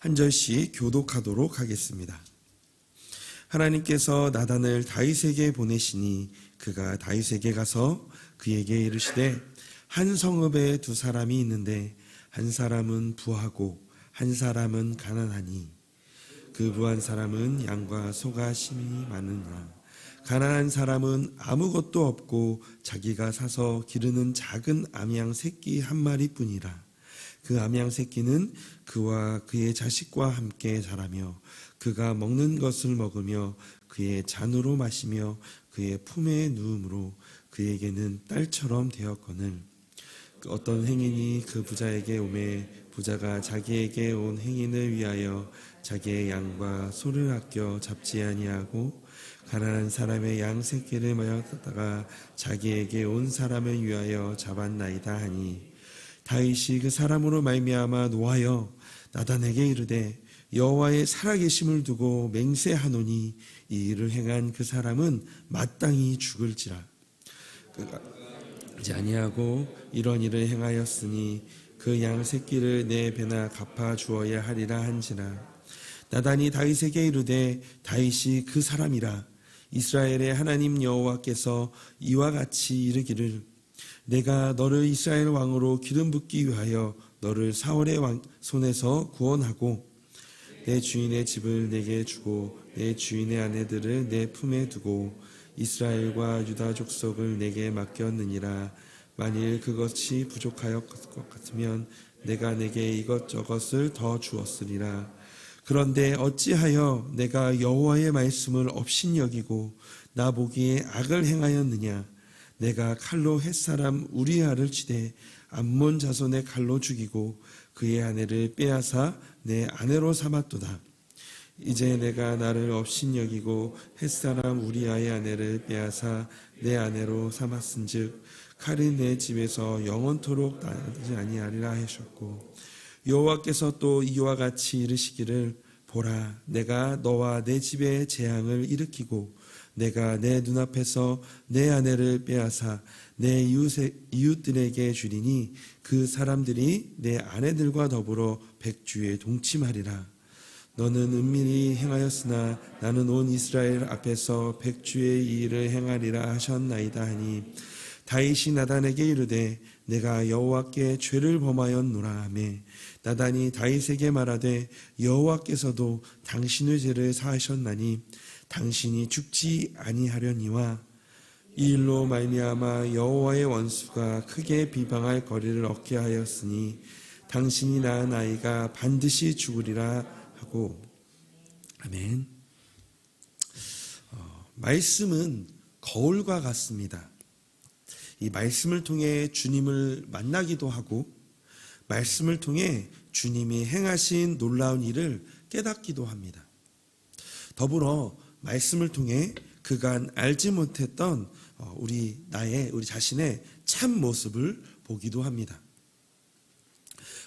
한 절씩 교독하도록 하겠습니다. 하나님께서 나단을 다윗에게 보내시니 그가 다윗에게 가서 그에게 이르시되 한 성읍에 두 사람이 있는데 한 사람은 부하고 한 사람은 가난하니 그 부한 사람은 양과 소가 심히 많으나 가난한 사람은 아무것도 없고 자기가 사서 기르는 작은 암양 새끼 한 마리뿐이라. 그 암양 새끼는 그와 그의 자식과 함께 자라며 그가 먹는 것을 먹으며 그의 잔으로 마시며 그의 품에 누움으로 그에게는 딸처럼 되었거늘 어떤 행인이 그 부자에게 오매 부자가 자기에게 온 행인을 위하여 자기의 양과 소를 아껴 잡지 아니하고 가난한 사람의 양 새끼를 마였다가 자기에게 온 사람을 위하여 잡았나이다 하니 다윗이 그 사람으로 말미암아 노하여 나단에게 이르되 여호와의 살아계심을 두고 맹세하노니 이 일을 행한 그 사람은 마땅히 죽을지라. 그가 하지 아니하고 이런 일을 행하였으니 그 양 새끼를 내 배나 갚아 주어야 하리라 한지라. 나단이 다윗에게 이르되 다윗이 그 사람이라. 이스라엘의 하나님 여호와께서 이와 같이 이르기를 내가 너를 이스라엘 왕으로 기름 붓기 위하여 너를 사울의 왕 손에서 구원하고 내 주인의 집을 내게 주고 내 주인의 아내들을 내 품에 두고 이스라엘과 유다 족속을 내게 맡겼느니라. 만일 그것이 부족하였 것 같으면 내가 내게 이것저것을 더 주었으리라. 그런데 어찌하여 내가 여호와의 말씀을 업신여기고 나 보기에 악을 행하였느냐. 내가 칼로 햇사람 우리아를 치되 암몬 자손의 칼로 죽이고 그의 아내를 빼앗아 내 아내로 삼았도다. 이제 내가 나를 업신여기고 햇사람 우리아의 아내를 빼앗아 내 아내로 삼았은즉 칼이 내 집에서 영원토록 나지 아니하리라 하셨고 여호와께서 또 이와 같이 이르시기를 보라 내가 너와 내 집에 재앙을 일으키고 내가 내 눈앞에서 내 아내를 빼앗아 내 이웃들에게 주리니 그 사람들이 내 아내들과 더불어 백주에 동침하리라. 너는 은밀히 행하였으나 나는 온 이스라엘 앞에서 백주의 이 일을 행하리라 하셨나이다 하니 다윗이 나단에게 이르되 내가 여호와께 죄를 범하였노라 하매 나단이 다윗에게 말하되 여호와께서도 당신의 죄를 사하셨나니 당신이 죽지 아니하려니와 이 일로 말미암아 여호와의 원수가 크게 비방할 거리를 얻게 하였으니 당신이 낳은 아이가 반드시 죽으리라 하고. 아멘. 말씀은 거울과 같습니다. 이 말씀을 통해 주님을 만나기도 하고 말씀을 통해 주님이 행하신 놀라운 일을 깨닫기도 합니다. 더불어 말씀을 통해 그간 알지 못했던 우리 자신의 참 모습을 보기도 합니다.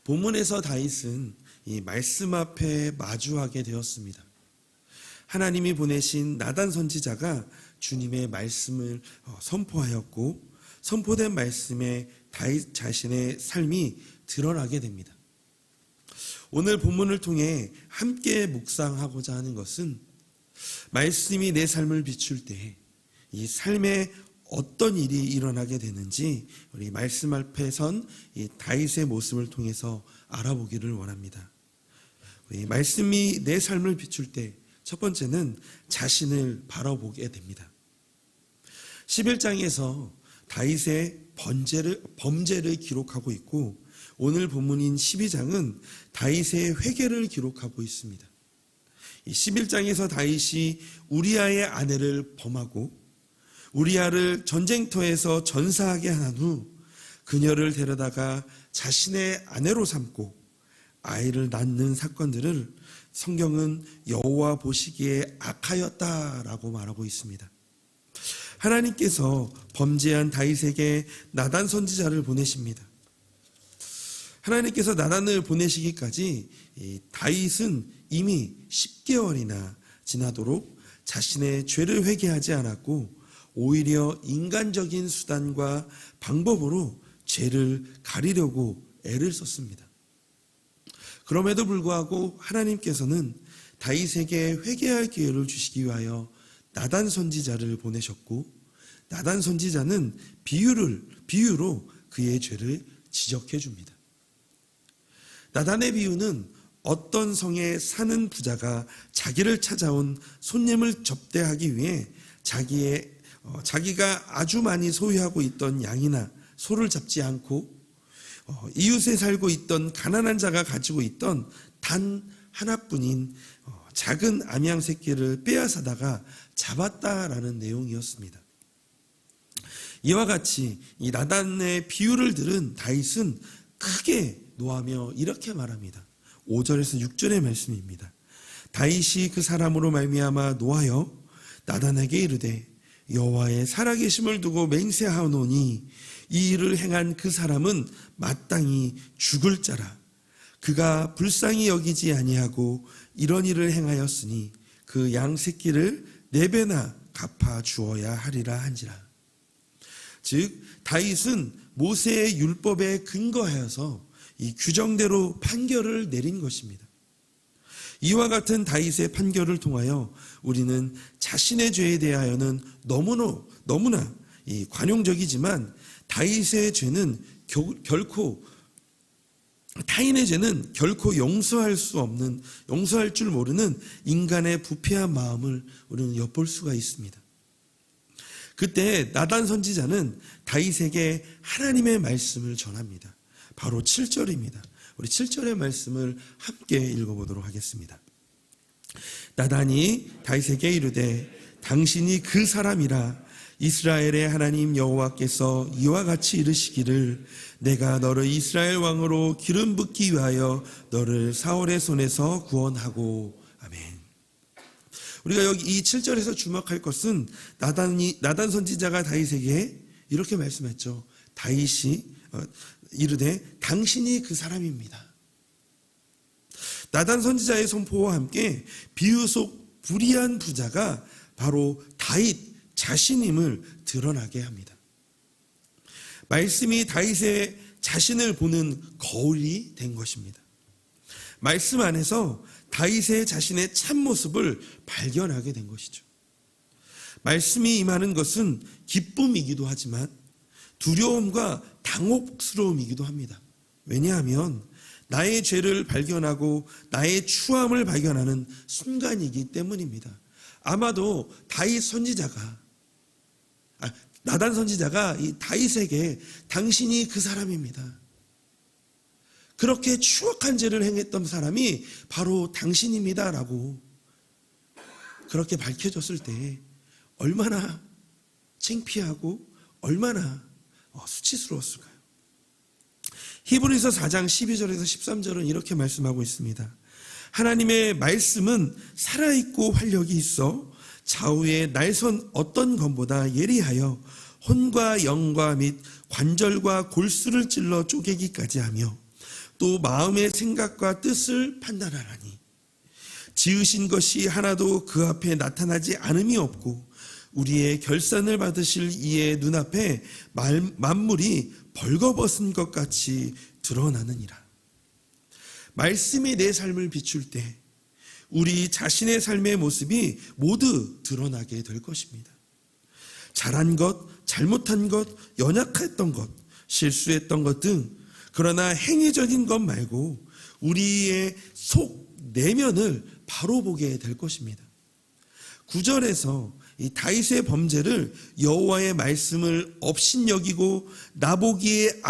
본문에서 다윗은 이 말씀 앞에 마주하게 되었습니다. 하나님이 보내신 나단 선지자가 주님의 말씀을 선포하였고 선포된 말씀에 다윗 자신의 삶이 드러나게 됩니다. 오늘 본문을 통해 함께 묵상하고자 하는 것은 말씀이 내 삶을 비출 때 이 삶에 어떤 일이 일어나게 되는지 우리 말씀 앞에 선 이 다윗의 모습을 통해서 알아보기를 원합니다. 우리 말씀이 내 삶을 비출 때 첫 번째는 자신을 바라보게 됩니다. 11장에서 다윗의 범죄를 기록하고 있고 오늘 본문인 12장은 다윗의 회개를 기록하고 있습니다. 11장에서 다윗이 우리아의 아내를 범하고 우리아를 전쟁터에서 전사하게 한 후 그녀를 데려다가 자신의 아내로 삼고 아이를 낳는 사건들을 성경은 여호와 보시기에 악하였다라고 말하고 있습니다. 하나님께서 범죄한 다윗에게 나단 선지자를 보내십니다. 하나님께서 나단을 보내시기까지 다윗은 이미 10개월이나 지나도록 자신의 죄를 회개하지 않았고 오히려 인간적인 수단과 방법으로 죄를 가리려고 애를 썼습니다. 그럼에도 불구하고 하나님께서는 다윗에게 회개할 기회를 주시기 위하여 나단 선지자를 보내셨고, 나단 선지자는 비유로 그의 죄를 지적해 줍니다. 나단의 비유는 어떤 성에 사는 부자가 자기를 찾아온 손님을 접대하기 위해 자기가 아주 많이 소유하고 있던 양이나 소를 잡지 않고 이웃에 살고 있던 가난한 자가 가지고 있던 단 하나뿐인 작은 암양 새끼를 빼앗아다가 잡았다라는 내용이었습니다. 이와 같이 이 나단의 비유를 들은 다윗은 크게 노하며 이렇게 말합니다. 5절에서 6절의 말씀입니다. 다윗이 그 사람으로 말미암아 노하여 나단에게 이르되 여호와의 살아계심을 두고 맹세하노니 이 일을 행한 그 사람은 마땅히 죽을 자라. 그가 불쌍히 여기지 아니하고 이런 일을 행하였으니 그 양 새끼를 4배나 갚아 주어야 하리라 한지라. 즉 다윗은 모세의 율법에 근거하여서 이 규정대로 판결을 내린 것입니다. 이와 같은 다윗의 판결을 통하여 우리는 자신의 죄에 대하여는 너무나 관용적이지만 다윗의 죄는 결코 타인의 죄는 결코 용서할 줄 모르는 인간의 부패한 마음을 우리는 엿볼 수가 있습니다. 그때 나단 선지자는 다윗에게 하나님의 말씀을 전합니다. 바로 7절입니다. 우리 7절의 말씀을 함께 읽어보도록 하겠습니다. 나단이 다윗에게 이르되 당신이 그 사람이라. 이스라엘의 하나님 여호와께서 이와 같이 이르시기를 내가 너를 이스라엘 왕으로 기름 붓기 위하여 너를 사울의 손에서 구원하고. 아멘. 우리가 여기 이 7절에서 주목할 것은 나단 선지자가 다윗에게 이렇게 말씀했죠. 다윗이 이르되 당신이 그 사람입니다. 나단 선지자의 선포와 함께 비유 속 불의한 부자가 바로 다윗 자신임을 드러나게 합니다. 말씀이 다윗의 자신을 보는 거울이 된 것입니다. 말씀 안에서 다윗의 자신의 참모습을 발견하게 된 것이죠. 말씀이 임하는 것은 기쁨이기도 하지만 두려움과 당혹스러움이기도 합니다. 왜냐하면 나의 죄를 발견하고 나의 추함을 발견하는 순간이기 때문입니다. 아마도 나단 선지자가 이 다윗에게 당신이 그 사람입니다. 그렇게 추악한 죄를 행했던 사람이 바로 당신입니다라고 그렇게 밝혀졌을 때 얼마나 창피하고 얼마나 수치스러웠을까요? 히브리서 4장 12절에서 13절은 이렇게 말씀하고 있습니다. 하나님의 말씀은 살아있고 활력이 있어 좌우의 날선 어떤 검보다 예리하여 혼과 영과 및 관절과 골수를 찔러 쪼개기까지 하며 또 마음의 생각과 뜻을 판단하라니 지으신 것이 하나도 그 앞에 나타나지 않음이 없고 우리의 결산을 받으실 이의 눈앞에 만물이 벌거벗은 것 같이 드러나느니라. 말씀이 내 삶을 비출 때 우리 자신의 삶의 모습이 모두 드러나게 될 것입니다. 잘한 것, 잘못한 것, 연약했던 것, 실수했던 것 등 그러나 행위적인 것 말고 우리의 속 내면을 바로 보게 될 것입니다. 9절에서 이 다윗의 범죄를 여호와의 말씀을 업신여기고 나보기에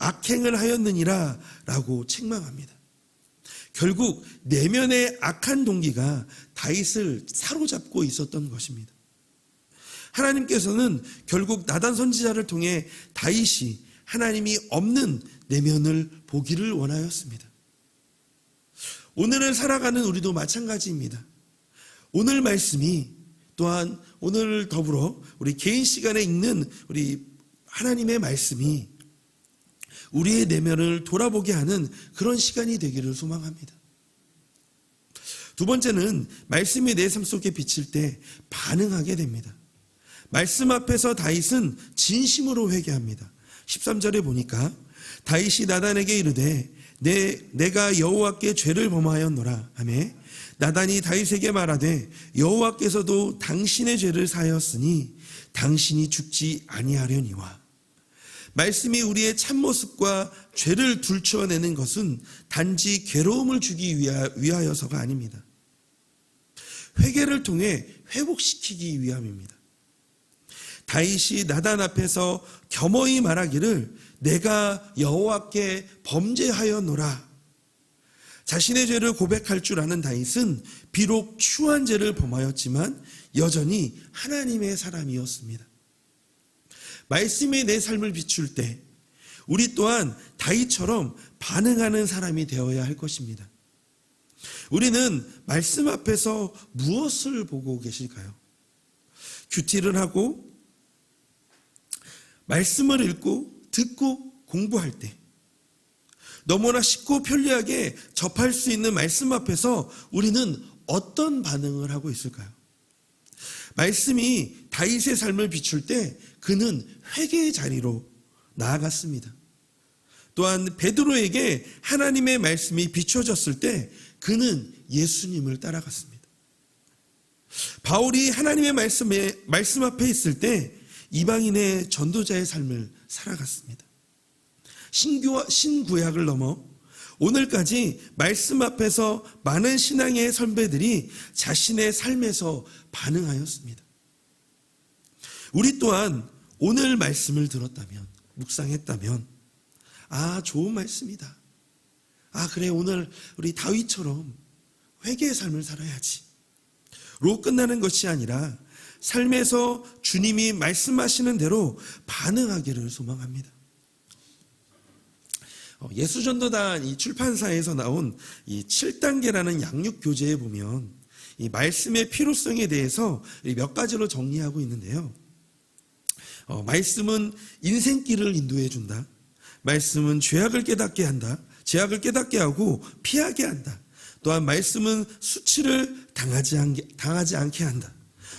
악행을 하였느니라 라고 책망합니다. 결국 내면의 악한 동기가 다윗을 사로잡고 있었던 것입니다. 하나님께서는 결국 나단 선지자를 통해 다윗이 하나님이 없는 내면을 보기를 원하였습니다. 오늘을 살아가는 우리도 마찬가지입니다. 오늘 말씀이 또한 오늘 더불어 우리 개인 시간에 읽는 우리 하나님의 말씀이 우리의 내면을 돌아보게 하는 그런 시간이 되기를 소망합니다. 두 번째는 말씀이 내 삶 속에 비칠 때 반응하게 됩니다. 말씀 앞에서 다윗은 진심으로 회개합니다. 13절에 보니까 다윗이 나단에게 이르되 내가 여호와께 죄를 범하였노라 하매 나단이 다윗에게 말하되 여호와께서도 당신의 죄를 사하였으니 당신이 죽지 아니하려니와. 말씀이 우리의 참모습과 죄를 둘러내는 것은 단지 괴로움을 주기 위하여서가 아닙니다. 회개를 통해 회복시키기 위함입니다. 다윗이 나단 앞에서 겸허히 말하기를 내가 여호와께 범죄하였노라. 자신의 죄를 고백할 줄 아는 다윗은 비록 추한 죄를 범하였지만 여전히 하나님의 사람이었습니다. 말씀이 내 삶을 비출 때 우리 또한 다윗처럼 반응하는 사람이 되어야 할 것입니다. 우리는 말씀 앞에서 무엇을 보고 계실까요? 큐티를 하고 말씀을 읽고 듣고 공부할 때 너무나 쉽고 편리하게 접할 수 있는 말씀 앞에서 우리는 어떤 반응을 하고 있을까요? 말씀이 다윗의 삶을 비출 때 그는 회개의 자리로 나아갔습니다. 또한 베드로에게 하나님의 말씀이 비춰졌을 때 그는 예수님을 따라갔습니다. 바울이 하나님의 말씀 앞에 있을 때 이방인의 전도자의 삶을 살아갔습니다. 신구약을 넘어 오늘까지 말씀 앞에서 많은 신앙의 선배들이 자신의 삶에서 반응하였습니다. 우리 또한 오늘 말씀을 들었다면, 묵상했다면, 좋은 말씀이다. 그래, 오늘 우리 다윗처럼 회개의 삶을 살아야지. 로 끝나는 것이 아니라 삶에서 주님이 말씀하시는 대로 반응하기를 소망합니다. 예수전도단 이 출판사에서 나온 이 7단계라는 양육교재에 보면 이 말씀의 필요성에 대해서 몇 가지로 정리하고 있는데요. 말씀은 인생길을 인도해 준다. 말씀은 죄악을 깨닫게 한다. 죄악을 깨닫게 하고 피하게 한다. 또한 말씀은 수치를 당하지 않게 한다.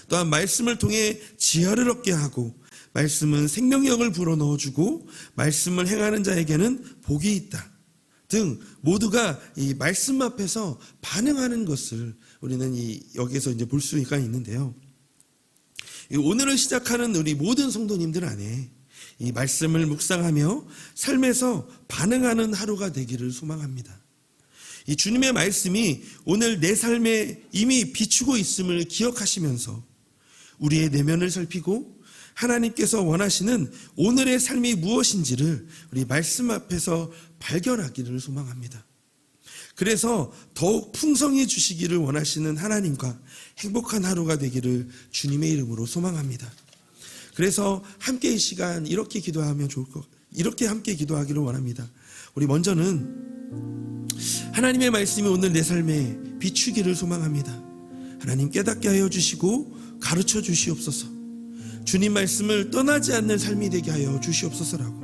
또한 말씀을 통해 지혜를 얻게 하고 말씀은 생명력을 불어넣어주고 말씀을 행하는 자에게는 복이 있다 등 모두가 이 말씀 앞에서 반응하는 것을 우리는 여기에서 이제 볼 수가 있는데요. 오늘을 시작하는 우리 모든 성도님들 안에 이 말씀을 묵상하며 삶에서 반응하는 하루가 되기를 소망합니다. 이 주님의 말씀이 오늘 내 삶에 이미 비추고 있음을 기억하시면서 우리의 내면을 살피고 하나님께서 원하시는 오늘의 삶이 무엇인지를 우리 말씀 앞에서 발견하기를 소망합니다. 그래서 더욱 풍성히 주시기를 원하시는 하나님과 행복한 하루가 되기를 주님의 이름으로 소망합니다. 그래서 함께 이 시간 이렇게 기도하면 이렇게 함께 기도하기를 원합니다. 우리 먼저는 하나님의 말씀이 오늘 내 삶에 비추기를 소망합니다. 하나님 깨닫게 하여 주시고 가르쳐 주시옵소서. 주님 말씀을 떠나지 않는 삶이 되게 하여 주시옵소서라고.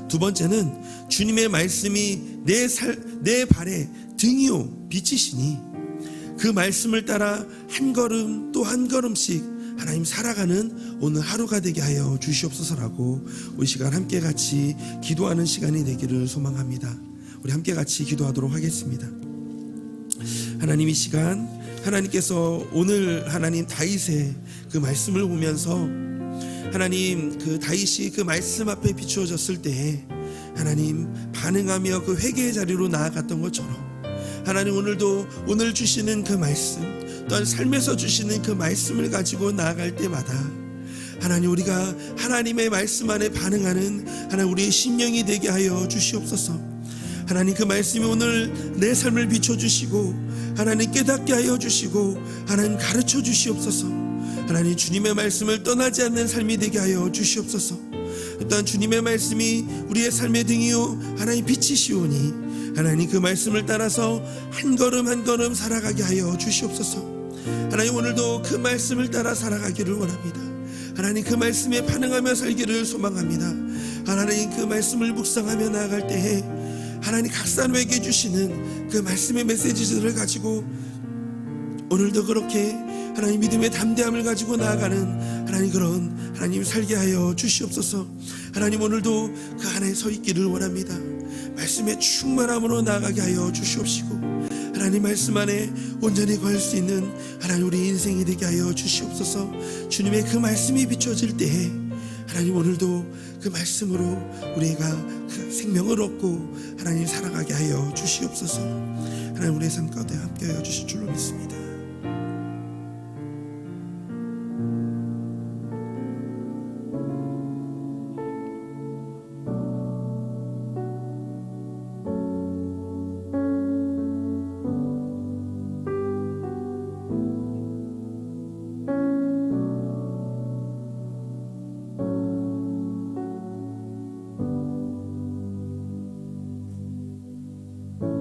두 번째는 주님의 말씀이 내 발에 등이요 빛이시니 그 말씀을 따라 한 걸음 또 한 걸음씩 하나님 살아가는 오늘 하루가 되게 하여 주시옵소서라고 우리 시간 함께 같이 기도하는 시간이 되기를 소망합니다. 우리 함께 같이 기도하도록 하겠습니다. 하나님, 이 시간 하나님께서 오늘 하나님 다윗의 그 말씀을 보면서 하나님 그 다윗이 그 말씀 앞에 비추어졌을 때에 하나님 반응하며 그 회개의 자리로 나아갔던 것처럼 하나님 오늘도 오늘 주시는 그 말씀 또한 삶에서 주시는 그 말씀을 가지고 나아갈 때마다 하나님 우리가 하나님의 말씀 안에 반응하는 하나님 우리의 심령이 되게 하여 주시옵소서. 하나님 그 말씀이 오늘 내 삶을 비춰주시고 하나님 깨닫게 하여 주시고 하나님 가르쳐 주시옵소서. 하나님 주님의 말씀을 떠나지 않는 삶이 되게 하여 주시옵소서. 또한 주님의 말씀이 우리의 삶의 등이요 하나님 빛이시오니 하나님 그 말씀을 따라서 한 걸음 한 걸음 살아가게 하여 주시옵소서. 하나님 오늘도 그 말씀을 따라 살아가기를 원합니다. 하나님 그 말씀에 반응하며 살기를 소망합니다. 하나님 그 말씀을 묵상하며 나아갈 때에 하나님 각산에게 주시는 그 말씀의 메시지들을 가지고 오늘도 그렇게 하나님 믿음의 담대함을 가지고 나아가는 하나님 그런 하나님 살게 하여 주시옵소서. 하나님 오늘도 그 안에 서 있기를 원합니다. 말씀의 충만함으로 나아가게 하여 주시옵시고, 하나님 말씀 안에 온전히 걸 수 있는 하나님 우리 인생이 되게 하여 주시옵소서. 주님의 그 말씀이 비춰질 때에 하나님 오늘도 그 말씀으로 우리가 그 생명을 얻고 하나님 살아가게 하여 주시옵소서. 하나님 우리의 삶 가운데 함께하여 주실 줄로 믿습니다.